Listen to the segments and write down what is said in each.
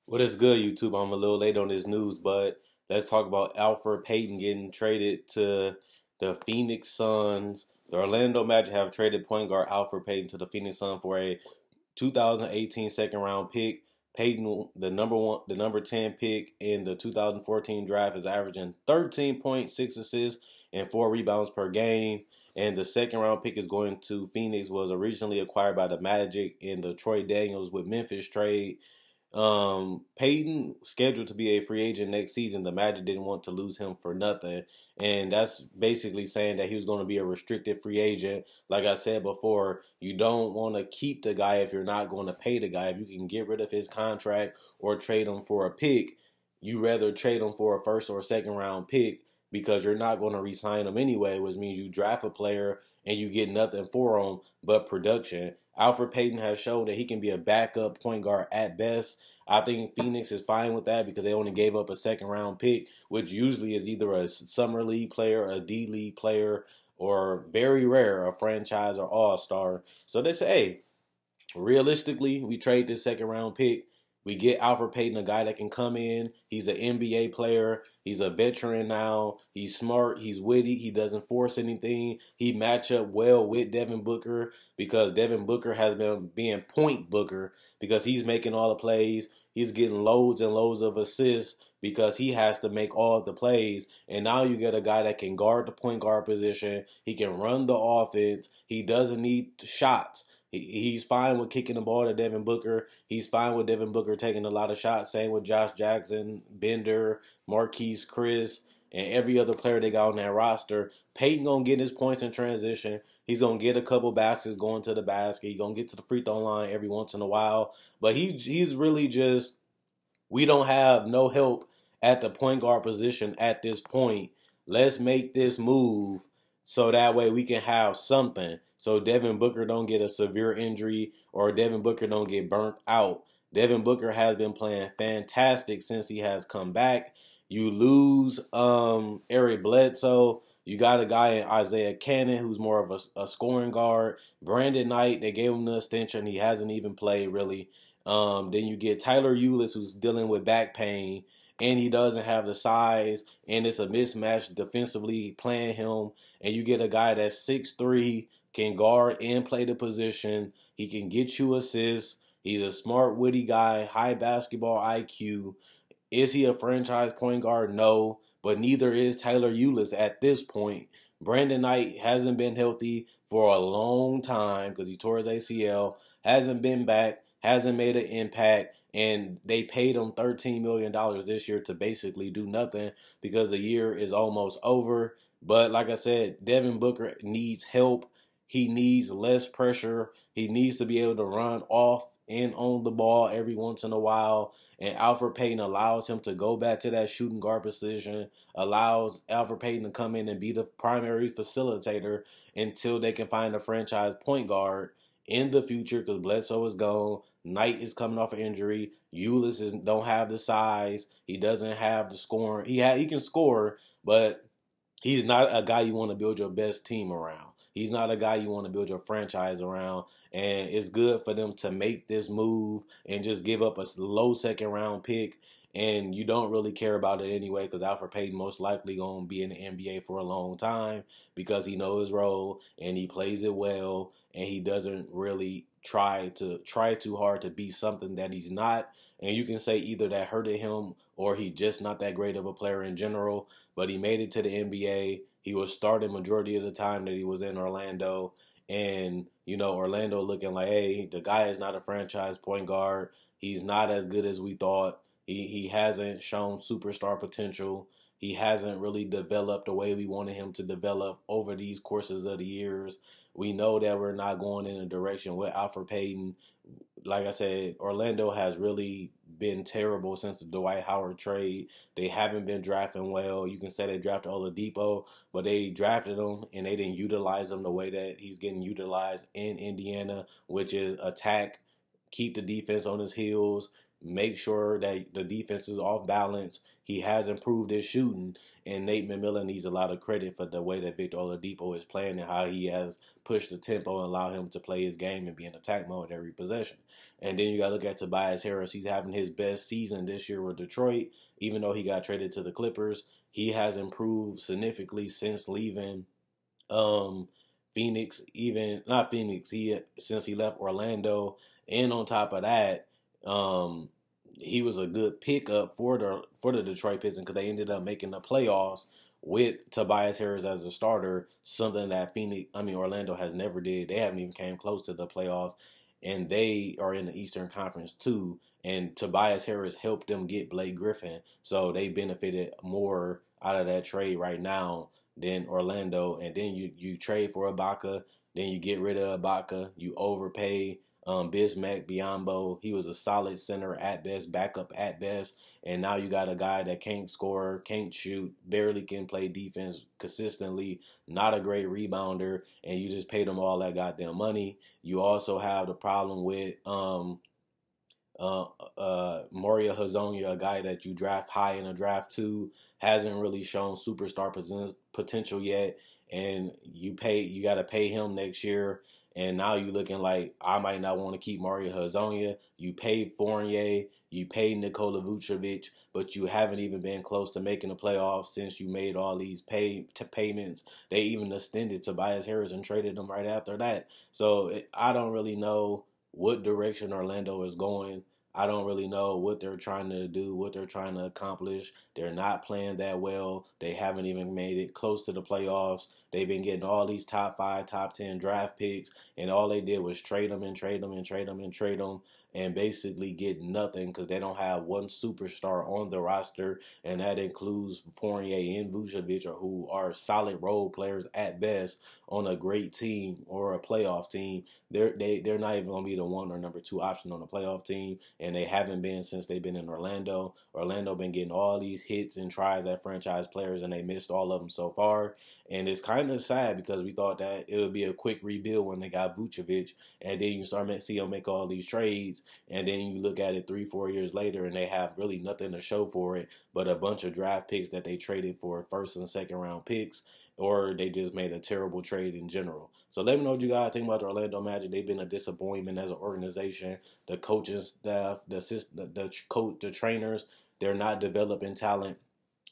What is good, YouTube? I'm a little late on this news, but let's talk about Elfrid Payton getting traded to the Phoenix Suns. The Orlando Magic have traded point guard Elfrid Payton to the Phoenix Suns for a 2018 second round pick. Payton, the number 10 pick in the 2014 draft, is averaging 13.6 assists and 4 rebounds per game. And the second round pick is going to Phoenix. Was originally acquired by the Magic in the Troy Daniels with Memphis trade. Payton scheduled to be a free agent next season. The Magic didn't want to lose him for nothing, and that's basically saying that he was going to be a restricted free agent. Like I said before, you don't want to keep the guy if you're not going to pay the guy. If you can get rid of his contract or trade him for a pick, you rather trade him for a first or second round pick because you're not going to re-sign him anyway, which means you draft a player and you get nothing for him but production. Elfrid Payton has shown that he can be a backup point guard at best. I think Phoenix is fine with that because they only gave up a second round pick, which usually is either a summer league player, a D league player, or very rare a franchise or all star. So they say, hey, realistically, we trade this second round pick. We get Elfrid Payton, a guy that can come in. He's an NBA player. He's a veteran now. He's smart. He's witty. He doesn't force anything. He match up well with Devin Booker because Devin Booker has been being point Booker because he's making all the plays. He's getting loads and loads of assists because he has to make all of the plays. And now you get a guy that can guard the point guard position. He can run the offense. He doesn't need shots. He's fine with kicking the ball to Devin Booker. He's fine with Devin Booker taking a lot of shots. Same with Josh Jackson, Bender, Marquise Chris, and every other player they got on that roster. Peyton gonna get his points in transition. He's gonna get a couple baskets going to the basket. He's gonna get to the free throw line every once in a while. But he's really just, we don't have no help at the point guard position at this point. Let's make this move so that way we can have something. So Devin Booker don't get a severe injury or Devin Booker don't get burnt out. Devin Booker has been playing fantastic since he has come back. You lose Eric Bledsoe. You got a guy in Isaiah Cannon who's more of a scoring guard. Brandon Knight, they gave him the extension. He hasn't even played really. Then you get Tyler Eulis, who's dealing with back pain, and he doesn't have the size, and it's a mismatch defensively playing him. And you get a guy that's 6'3", can guard and play the position. He can get you assists. He's a smart, witty guy, high basketball IQ. Is he a franchise point guard? No, but neither is Tyler Eulis at this point. Brandon Knight hasn't been healthy for a long time because he tore his ACL, hasn't been back, hasn't made an impact, and they paid him $13 million this year to basically do nothing because the year is almost over. But like I said, Devin Booker needs help. He needs less pressure. He needs to be able to run off and on the ball every once in a while. And Elfrid Payton allows him to go back to that shooting guard position, allows Elfrid Payton to come in and be the primary facilitator until they can find a franchise point guard in the future because Bledsoe is gone. Knight is coming off an injury. Eulis don't have the size. He doesn't have the scoring. He can score, but he's not a guy you want to build your best team around. He's not a guy you want to build your franchise around. And it's good for them to make this move and just give up a low second round pick. And you don't really care about it anyway because Elfrid Payton most likely going to be in the NBA for a long time because he knows his role and he plays it well and he doesn't really try too hard to be something that he's not. And you can say either that hurted him or he's just not that great of a player in general. But he made it to the NBA. He was starting majority of the time that he was in Orlando. And, Orlando looking like, hey, the guy is not a franchise point guard. He's not as good as we thought. He hasn't shown superstar potential. He hasn't really developed the way we wanted him to develop over these courses of the years. We know that we're not going in a direction with Elfrid Payton. Like I said, Orlando has really been terrible since the Dwight Howard trade. They haven't been drafting well. You can say they drafted Oladipo, but they drafted him and they didn't utilize him the way that he's getting utilized in Indiana, which is attack, keep the defense on his heels, make sure that the defense is off balance. He has improved his shooting, and Nate McMillan needs a lot of credit for the way that Victor Oladipo is playing and how he has pushed the tempo and allowed him to play his game and be in attack mode every possession. And then you got to look at Tobias Harris. He's having his best season this year with Detroit, even though he got traded to the Clippers. He has improved significantly since leaving um, Phoenix, even not Phoenix. He since he left Orlando, and on top of that, um, he was a good pickup for the Detroit Pistons because they ended up making the playoffs with Tobias Harris as a starter, something that Orlando has never did. They haven't even came close to the playoffs, and they are in the Eastern Conference too. And Tobias Harris helped them get Blake Griffin, so they benefited more out of that trade right now than Orlando. And then you trade for Ibaka, then you get rid of Ibaka, you overpay Bismack Biyombo. He was a solid center at best, backup at best, and now you got a guy that can't score, can't shoot, barely can play defense consistently, not a great rebounder, and you just paid him all that goddamn money. You also have the problem with Mario Hazonia, a guy that you draft high in a draft too, hasn't really shown superstar potential yet, and you got to pay him next year. And now you're looking like I might not want to keep Mario Hazonia. You paid Fournier, you paid Nikola Vucevic, but you haven't even been close to making the playoffs since you made all these payments. They even extended Tobias Harris and traded him right after that. So I don't really know what direction Orlando is going. I don't really know what they're trying to do, what they're trying to accomplish. They're not playing that well. They haven't even made it close to the playoffs. They've been getting all these top 5, top 10 draft picks, and all they did was trade them and trade them and trade them and trade them and basically get nothing because they don't have one superstar on the roster, and that includes Fournier and Vucevic, who are solid role players at best on a great team or a playoff team. They're not even going to be the one or number 2 option on a playoff team, and they haven't been since they've been in Orlando. Orlando been getting all these hits and tries at franchise players, and they missed all of them so far. And it's kind of sad because we thought that it would be a quick rebuild when they got Vucevic, and then you start to see them make all these trades, and then you look at it 3-4 years later, and they have really nothing to show for it but a bunch of draft picks that they traded for first and second round picks, or they just made a terrible trade in general. So let me know what you guys think about the Orlando Magic. They've been a disappointment as an organization. The coaching staff, the trainers, they're not developing talent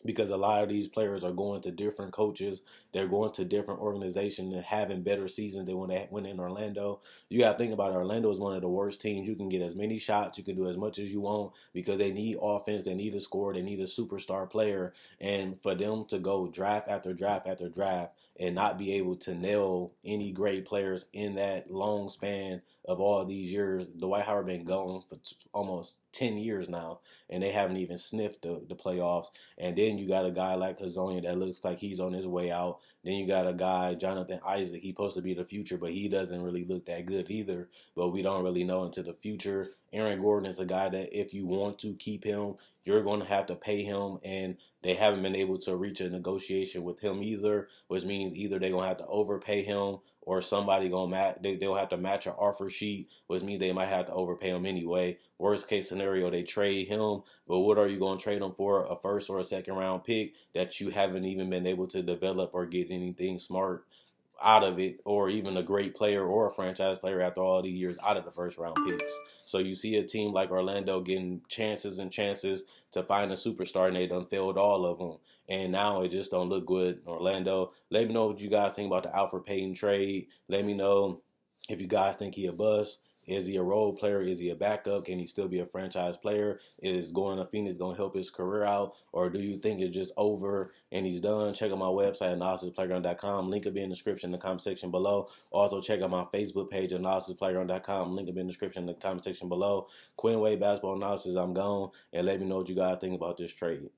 because a lot of these players are going to different coaches. They're going to different organizations and having better seasons than when they went in Orlando. You got to think about it. Orlando is one of the worst teams. You can get as many shots. You can do as much as you want because they need offense. They need a score. They need a superstar player. And for them to go draft after draft after draft and not be able to nail any great players in that long span of all these years, Dwight Howard been gone for almost 10 years now, and they haven't even sniffed the playoffs. And then you got a guy like Hazonia that looks like he's on his way out. Then you got a guy, Jonathan Isaac. He's supposed to be the future, but he doesn't really look that good either. But we don't really know into the future. Aaron Gordon is a guy that if you want to keep him, you're going to have to pay him, and they haven't been able to reach a negotiation with him either, which means either they're going to have to overpay him or somebody they'll have to match an offer sheet, which means they might have to overpay him anyway. Worst case scenario, they trade him, but what are you going to trade him for? A first or a second round pick that you haven't even been able to develop or get anything smart out of it, or even a great player or a franchise player after all these years out of the first round picks. So you see a team like Orlando getting chances and chances to find a superstar, and they done failed all of them. And now it just don't look good in Orlando. Let me know what you guys think about the Elfrid Payton trade. Let me know if you guys think he a bust. Is he a role player? Is he a backup? Can he still be a franchise player? Is going to Phoenix going to help his career out? Or do you think it's just over and he's done? Check out my website, analysisplayground.com. Link will be in the description in the comment section below. Also, check out my Facebook page, analysisplayground.com. Link will be in the description in the comment section below. Quinn Wade Basketball Analysis, I'm gone. And let me know what you guys think about this trade.